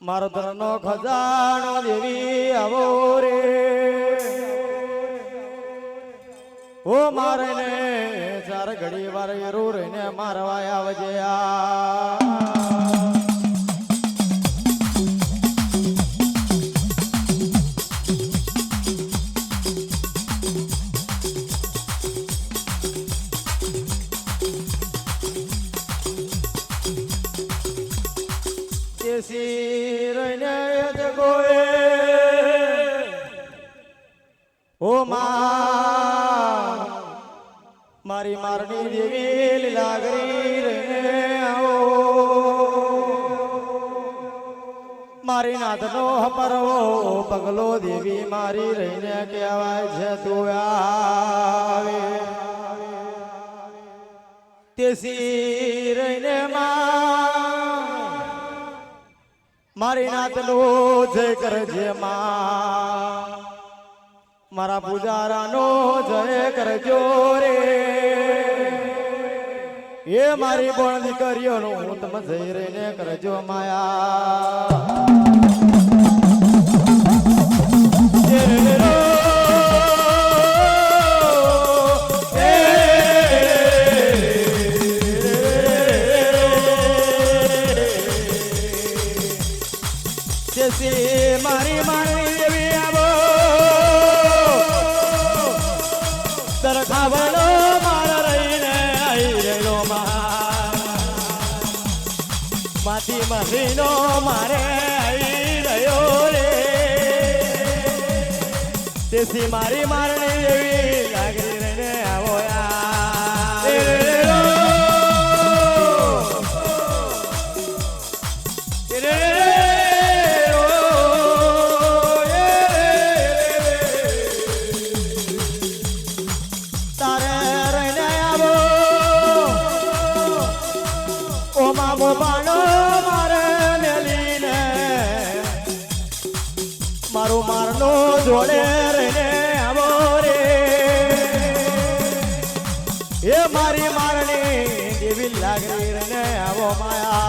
મારો ધનનો ખજાનો દેવી આવો રે ઓ મારે ને ચાર ઘડી વાર રૂ રહીને મારવા આવજે ઓ મારી મારની દેવી લીલાગરી રે આવો મારી નાથનો પરવો પગલો દેવી મારી રહીને કહેવાય છે તું આવે તેસી રહીને મારી નાથનો જય કરજે મારા પૂજારાનો જય કરજો રે એ મારી બોણ દીકરીઓનો હું તમે જઈ રહીને કરજો માયા મારી મારી દેવી આવો ખાવડો મારા રહીને આવી રહ્યો માથી મહીનો મારે આવી રહ્યો રે તેથી મારી મારણી દેવી લાગી રહીને આવો મારો મારનો જોડે રહીને આવો રે એ મારી મારણી દેવી લાગી રહીને આવો માયા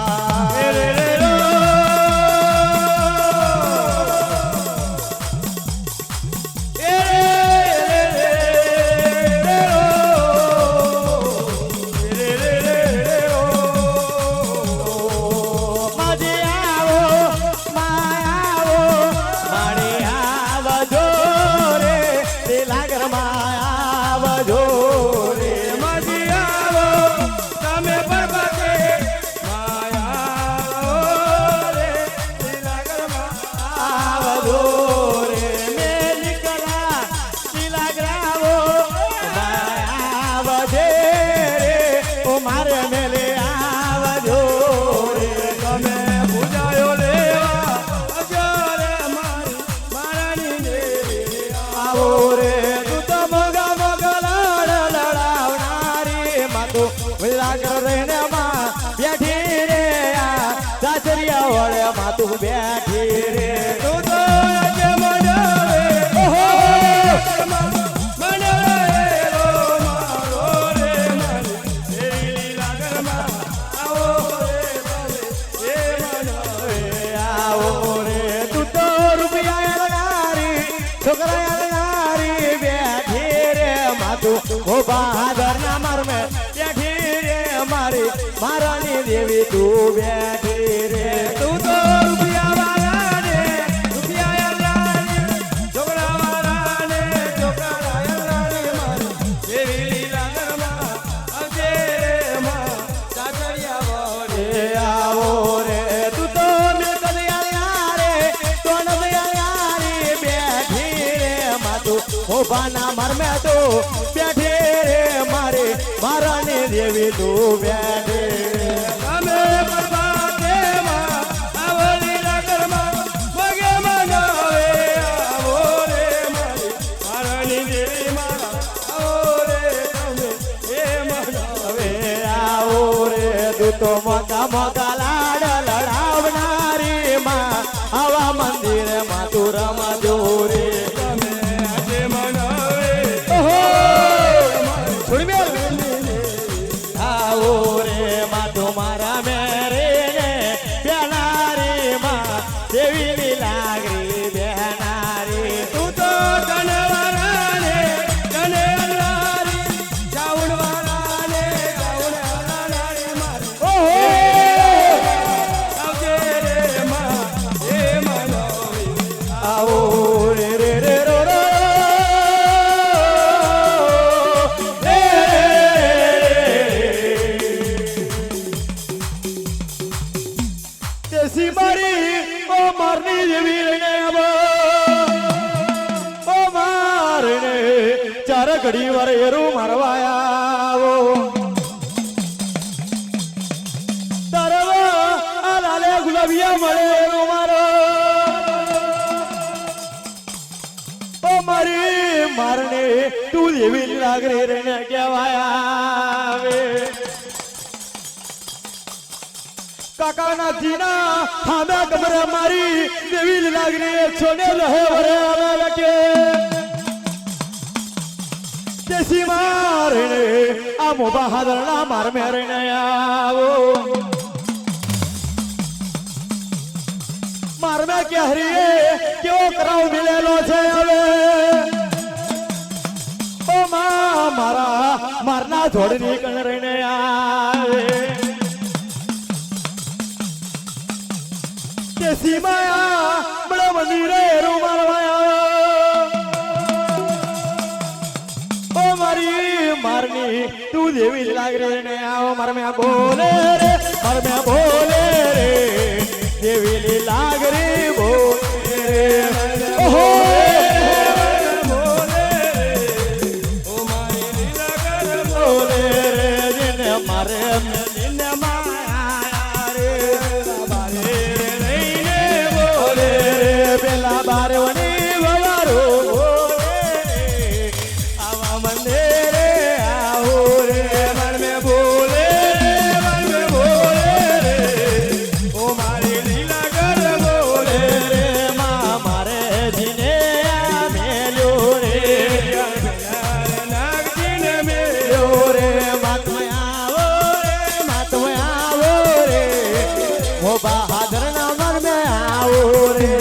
તું બેઠી રે તું તો આજે મનાવે ઓહો મનાવે મારો રે મારી એ લીલાગરમાં આવો રે એ મનાવે આવો રે તું તો રૂપિયા નારી છોકરા નારી બેઠી રે માતું ઓ બહાદર ના મરમે બેઠી રે મારી મારાની દેવી તું બેઠી રે તું તો બાના મરમે તો બેઠે રે મારે મારાની દેવી તું બેઠે અમે પરબાતે માં આવલી નગરમાં મગે મનાવે આવો રે મારી મારાની દેવી મારા આવો રે તમે તું તો મોકા મોકા લાડ લડાવનારી માં આવા મંદિરમાં તું રમજો રે તમે આજે મનાવે ઓહો છોડી મેલ આવો રે માં તમારા મેરે ને બેનારી માં દેવીની લાગરી બેનારી તું તો ધનવાળા ને ધનવાળી જાઉણવાળા ને જાઉણવાળા મારી ઓહો આવજે રે માં એ મનાવી આવો રે રે રે રો રો રે દેસી મારી ઓ મારની જેવી રહીને આવો ઓ મારને ચાર ઘડી વાર એરું મારવાયા આવો તારવા આ લાલે ગુલાબિયા મળે એરો મારો ઓ મારી મારને તું એવી લાગરે રહીને કહેવાયા આવે કાકાના જીના હામે કમરે મારી દેવી લાગરી છોડે રહે ભરે આવે લકે દેસી મારને આ મોબા હાદરના માર મેરને આવો માર મે કહેરીએ કેવો કરાવ મિલેલો છે હવે ઓ માં મારા મારના જોડની કણ રહીને આવે દેસી માયા બડા મંદિરે રૂમાલવાયા ઓ મારી મારની તું દેવી લાગરે ને આવો માર મે બોલે રે માર મે બોલે રે દેવી લાગરે બોલે રે ઓહો બોલે રે ઓ મારી લાગરે બોલે રે દિને મારે દિને માયા રે બારે પેલા બારવની વવારો આવા મંદિરે આવો રે મન મે બોલે મન મે બોલે રે ઓ મારી લીલા કર બોલે રે માં મારે જીને આ મેલ્યો રે નાગજીને મેલ્યો રે માતમાં આવો રે ઓ બહાદર ના મન મે આવો રે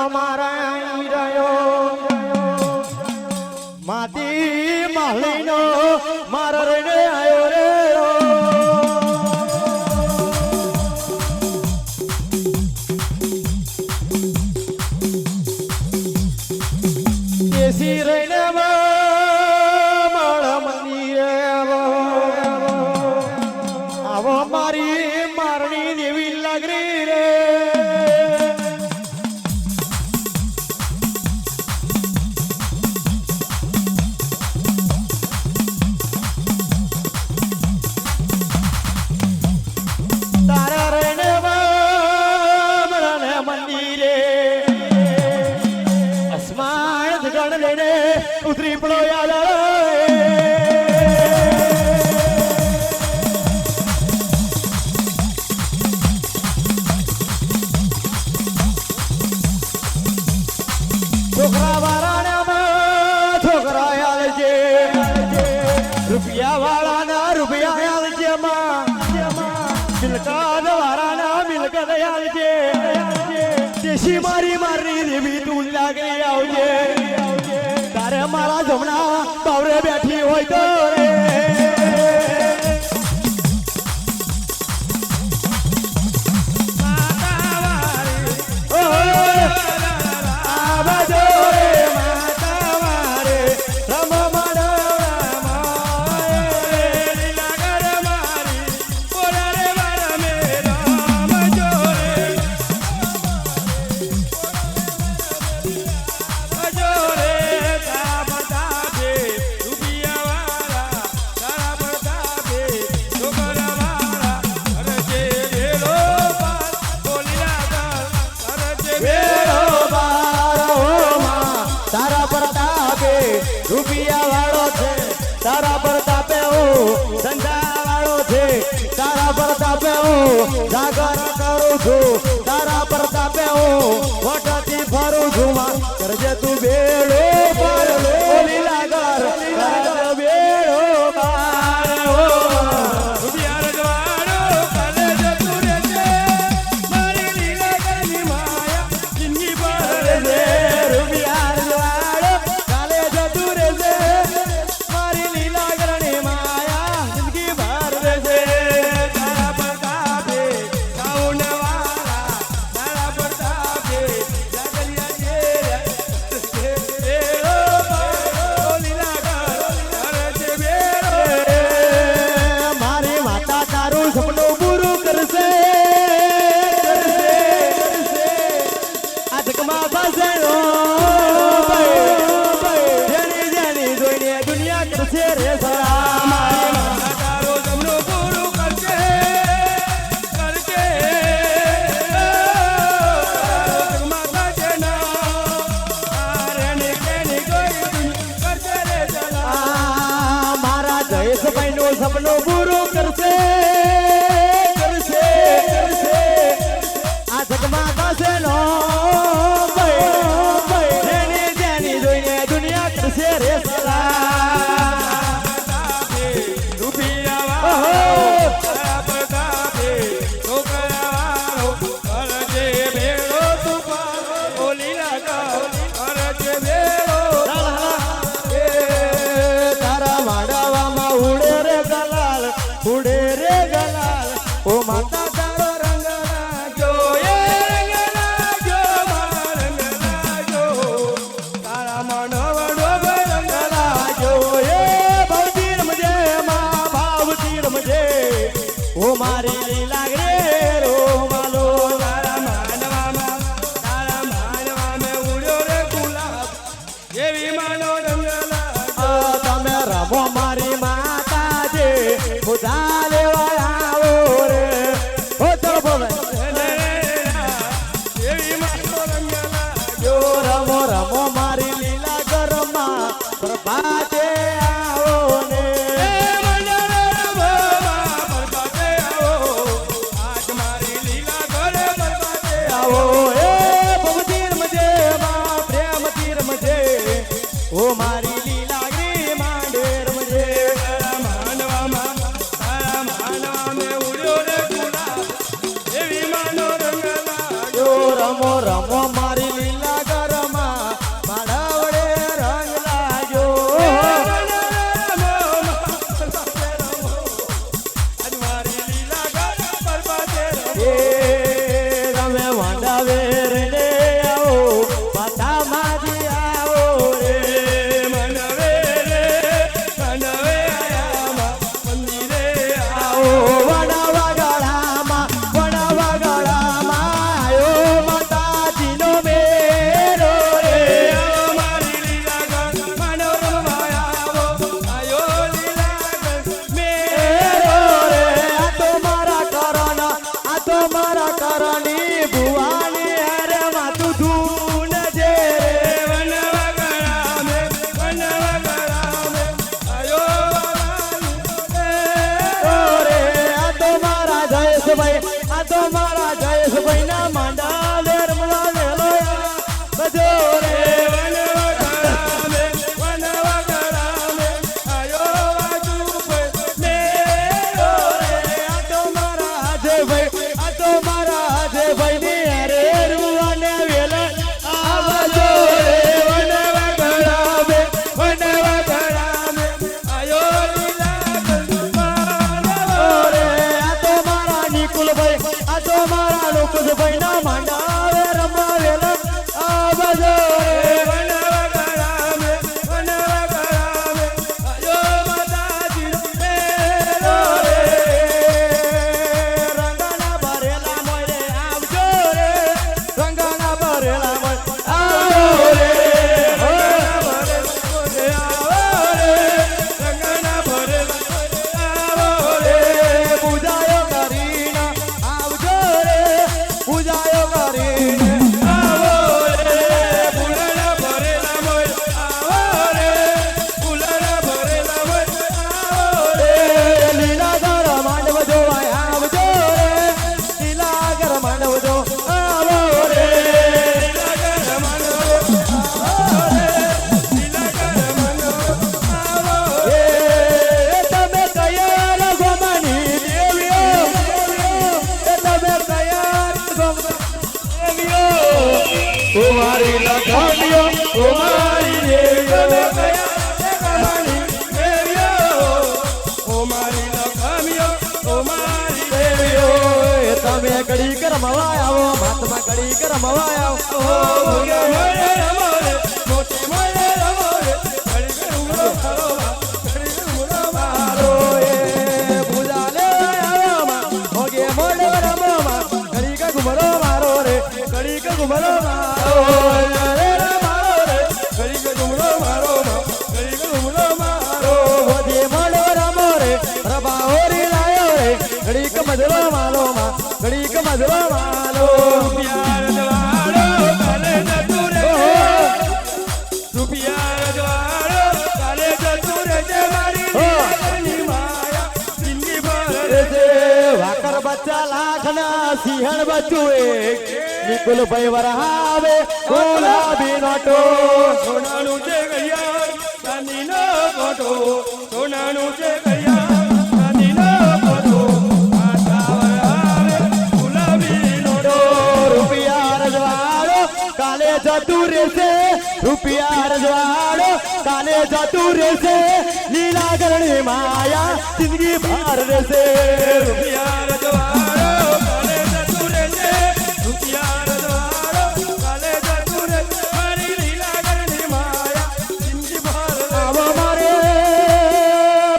મારા રહ્યો માતી માલીનો મારા રઈને આયો રે દેશી રઈને મારા મંદિરે આવો મારી મારણી દેવી લાગરી રે તારા રઈને મારા મંદિરે અસ્માન ગણ લઈને ઉતરી પડો યાદ છોકરા વાળાના છોકરા આલજે રૂપિયા વાળાના રૂપિયા આલજે મિલકત વાળાના મિલકત આલજે દેશી મારી મારી દેવી તું લાગી આવજે તારે મારા જમણા બાવરે બેઠી હોય તો રે રૂપિયા વાળો છે તારા પ્રતાપે હું ધંધા વાળો છે તારા પ્રતાપે હું જાગર કરું છું તારા પ્રતાપે હું વટથી ફરું છું કરજે તું બેડો પર ઓલી લાગર બેડો બાર રૂપિયા રજવાડો કાલે જતું રહેશે મારી લીલા કરની માયા જિંદગી પર રહેશે રૂપિયા રજવાડો કાલે જતું રહેશે મારી લીલા કરની માયા જિંદગી ભર રહેશે તારા પ્રતાપે ગાઉન વાળા તારા પ્રતાપે જાગરિયા જે મારી માતા તારું સપનું પૂરું કરશે આ જગમાં પાસે જેની જેની જોઈને દુનિયા કરશે રે સરા મારી માતા તારું સપનું પૂરું કરશે જગમાં પાસે મારા જયેશભાઈ નું સપનું પૂરું કરશે આ જગમાં પાસે નો ભાઈ રમવાયા મોટી મોડે રમો રે ઘડીક ઘુમરો મારો ઘડીક ઘુમરો મારો એ પૂજાલે આવામાં હોગે મોડે રમવામાં ઘડીક ઘુમરો મારો રે ઘડીક ઘુમરો મારો રે મારો રે ઘડીક ઘુમરો મારો ઘડીક ઘુમરો મારો હોગે મોડે રમો રે રબા હોરી લાયો રે ઘડીક મધરો માલો માં ઘડીક મધરો માલો પ્યાર જવાડો કાલે જતું રે રૂપિયા જવાડો કાલે જતું રે જે મારી દીકરીની માયા જિંદગી ભર રે છે વાકર બચ્ચા લાખના સિંહણ બચ્ચું એક નિકુલ ભાઈ વરહાવે ગુલાબી નોટો સોનાનું છે ગયા ચાંદીનો કોટો સોનાનું છે ગયા ચાંદીનો કોટો રૂપિયા રજવાડો કાલે જતું રહેશે રૂપિયા રજવાડો કાલે જતું રહેશે લીલા ગરણી માયા જિંદગી ભાર રહેશે રૂપિયા રજવાડો કાલે જતું રહેશે રૂપિયા રજવાડો કાલે જતું રહેશે મારી લીલા ગરણી માયા જિંદગી ભર આવો મારે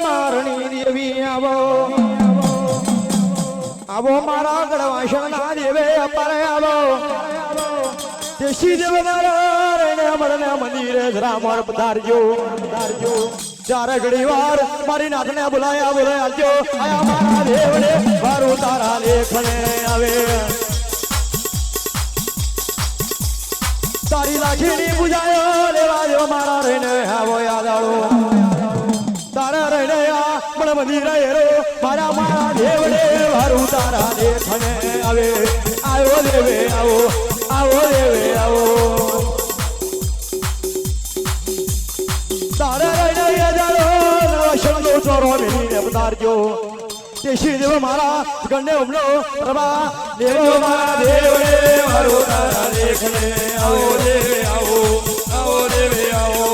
મારણી દેવી આવો આવો મારા ગઢવાસના દેવે અપારે આવો દેશી દેવ મારા રણે મળને મંદિરે રામર પધારજો ચાર ઘડી વાર મારી નાથને બોલાયા આવજો આયા મારા દેવને વારું તારા લેખને આવે તારી લાખીની પૂજાયો લેવા જો મારા રણે આવો યાદાળો તારા રણયા પણ મંદિરે રો મારા દેવને વારું તારા લેખને આવે આવો દેવે આવો આવો દેવે આવો તારા રણયા જાળો નવશણનો ચોરો મેલીને પધારજો દેશી દેવ મારા ગણને ઉમલો પ્રભા દેવો મારા દેવને વારું તારા લેખને આવો દેવે આવો આવો દેવે આવો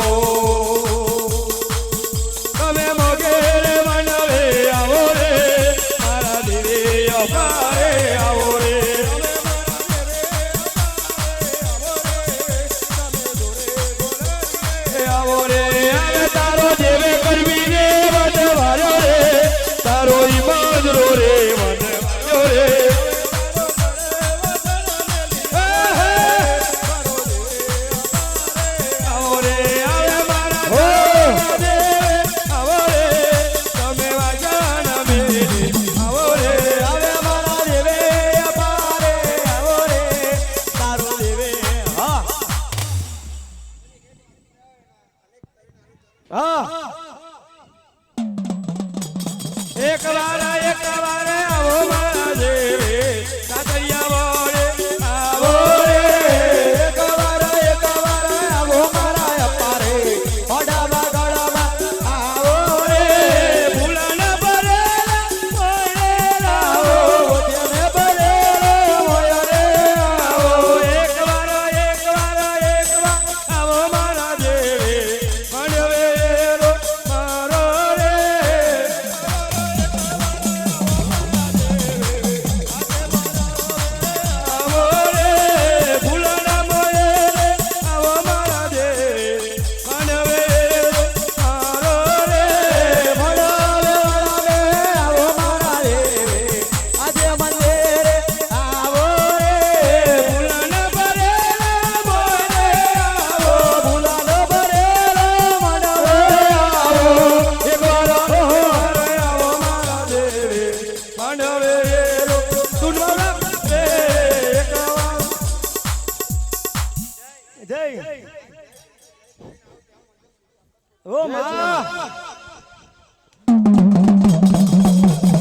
તમે મોગેરે મનવે આવો રે મારા દેવે અપારે આવો રે આવો રે આવે તારો દેવે કરવી રે વડવારો રે તારો ઈમાનરો રે વડવારો રે આવો રે આવે મારા દેવે આવો રે તમે વાજાના મેરે આવો રે આવે મારા દેવે અપારે આવો રે તારો દેવે હા એક વાર આવો મારા દેવે સાતરિયા વડે આવો રે એક વાર આવો મારા અપારે ઓડાવા ગળામાં આવો રે ફૂલના ભરેલા મોયરા આવો તેને ભરેલો મોય રે આવો એક વાર આવો મારા દેવે મણવેરો મારો રે આવો રે ફૂલના મોયરે આવો મારા દેવે મણવેરો મારો રે વડાવે આવો મારા દેવે આજે મંદિરે આવો રે ફૂલના ભરેલા મોયરે આવો ભૂલાનો ભરેલો મંડવે આવો એક વાર આવો મારા દેવે મણવેરો તુનવાલા રે એકવાર જય ઓ માં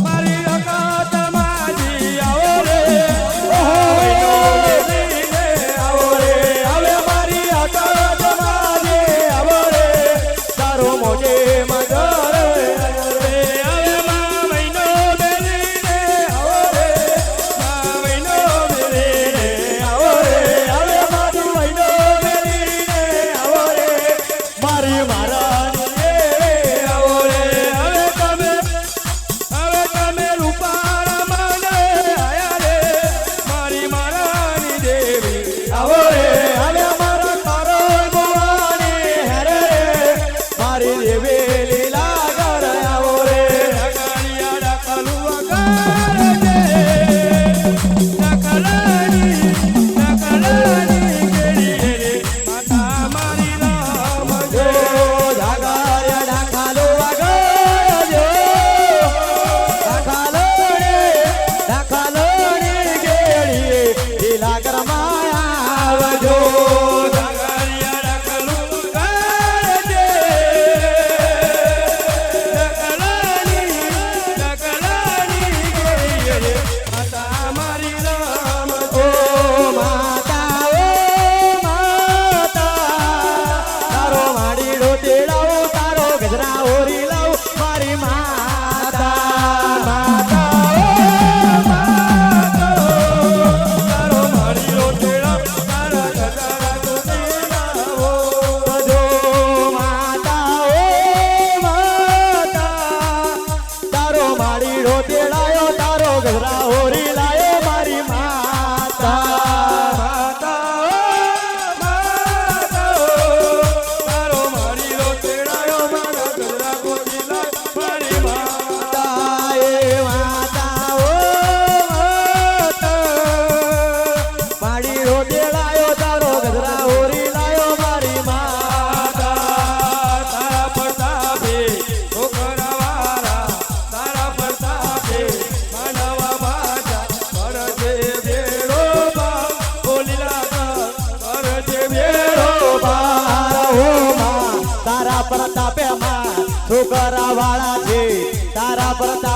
મારી અકાત માજી આવો રે આવો રે આવે મારી અકાત માજે આવો રે તારો મોજે મધર આવે મા મહિનો બેલી રે આવો રે મા મહિનો બેલી રે આવો રે આવે મારી વૈનો બેલી રે આવો રે મારી મારા રે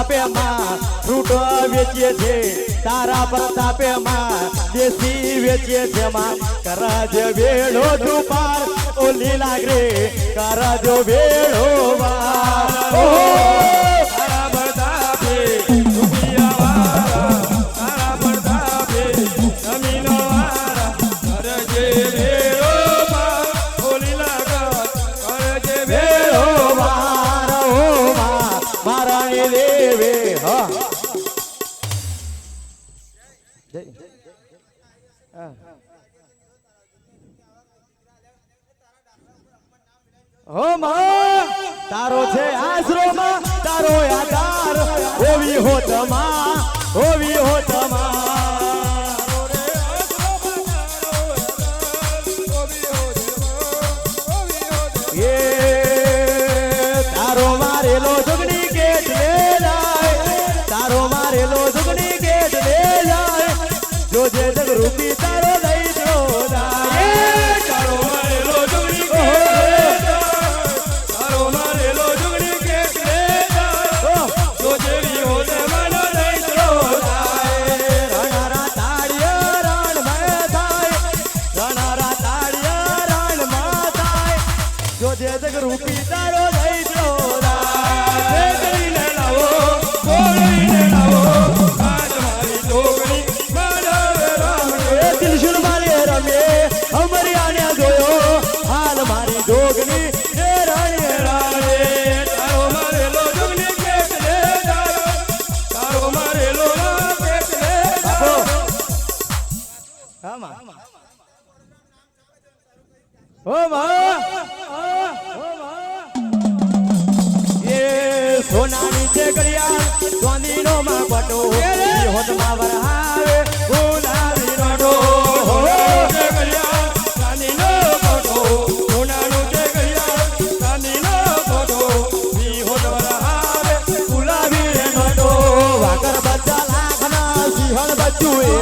પ્રતાપે માં ફ્રૂટ વેચીએ છે તારા પ્રતાપે માં દેશી વેચીએ છે માં કરજ વેળો તું પાર ઓ લીલા ગ્રે કરજ વેળો વાર ઓહો તારા પ્રતાપે રૂપિયા વાળા તારા પ્રતાપે જમીનો વાળા કરજે વેળો માં ઓલી લાગા કરજે વેળો વેળો વાર ઓ માં મારાણી દેવે હા જય હો માં તારો છે આશરો માં તારો આધાર હોવી હોત માં હોવી હોત એ તારો મારેલો જુગની ગેટ લે જાય તારો મારેલો જુગની ગેટ લે જાય જોજે જગ રૂપી તારો દઈ દો તારો મારેલો જુગડી કે તારો મારેલો જુગડી કે તો જેવી હોતે મનો દઈ દો રણારા તાળિયા રણ માં થાય રણારા તાળિયા રણ માં થાય જોજે જગ રૂપી તારો દઈ દો કરીને લાવો બોલીને લાવો આજ મારી ડોગરી માનવ રામ એ ત્રિશુલ મારે રમે અમરી આને જોયો હાલ મારી ડોગની એ રાણી રાણે તારો મારેલો જુગડી કે તારો મારેલો કે ઓ માં એ સોનાની છે ઘડિયાળ ચાંદીનો માં પટો હોતમાં વરહાવે ગુલાબી નોટો ગુલાબી રે નોટો વાકર બચ્ચા લાખના સિંહણ બચ્ચું એ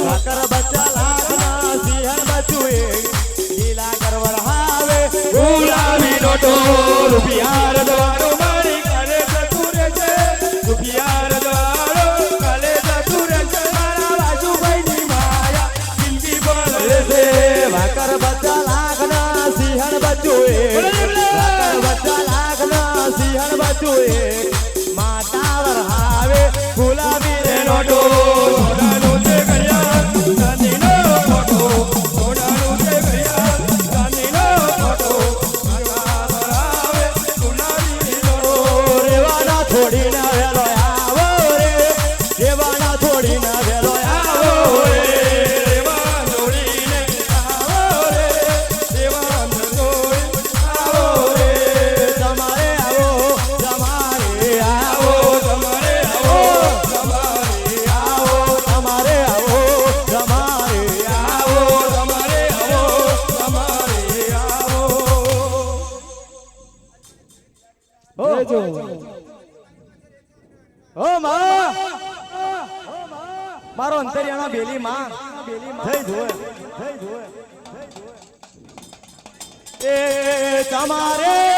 વાકર બચ્ચા લાખના સિંહણ બચ્ચું એ લીલા કર વરહાવે ગુલાબી નોટો રૂપિયા રે દ્વારો મારી કાલે જતુરે છે રૂપિયા દ્વારો કાલે જતુરે છે મારા બાજુભાઈની માયા જિંદગી બોલે છે વાકર બચ્ચા લાખના સિંહણ બચ્ચું એ વાકર બચ્ચા લાખના સિંહણ બચ્ચું એ માતા વરહાવે ગુલાબી રે નોટો સોનાનું છે ઘડિયાળ ચાંદીનો ફોટો સોનાનું છે ઘડિયાળ ચાંદીનો ફોટો માતા વરાવે ગુલાબી નોટો રેવાના થોડીને વેલો આવો રે રેવાના થોડીને વેલો આવો રે દેવા જોડીને આવો રે દેવા જોડી આવો રે તમારે આવો તમારે આવો તમારે આવો તમારે આવો તમારે આવો તમારે આવો તમારે આવો તમારે આવો આવો ઓ માં મારો અંતરિયાણા બેલી માં થઈ જોય એ તમારે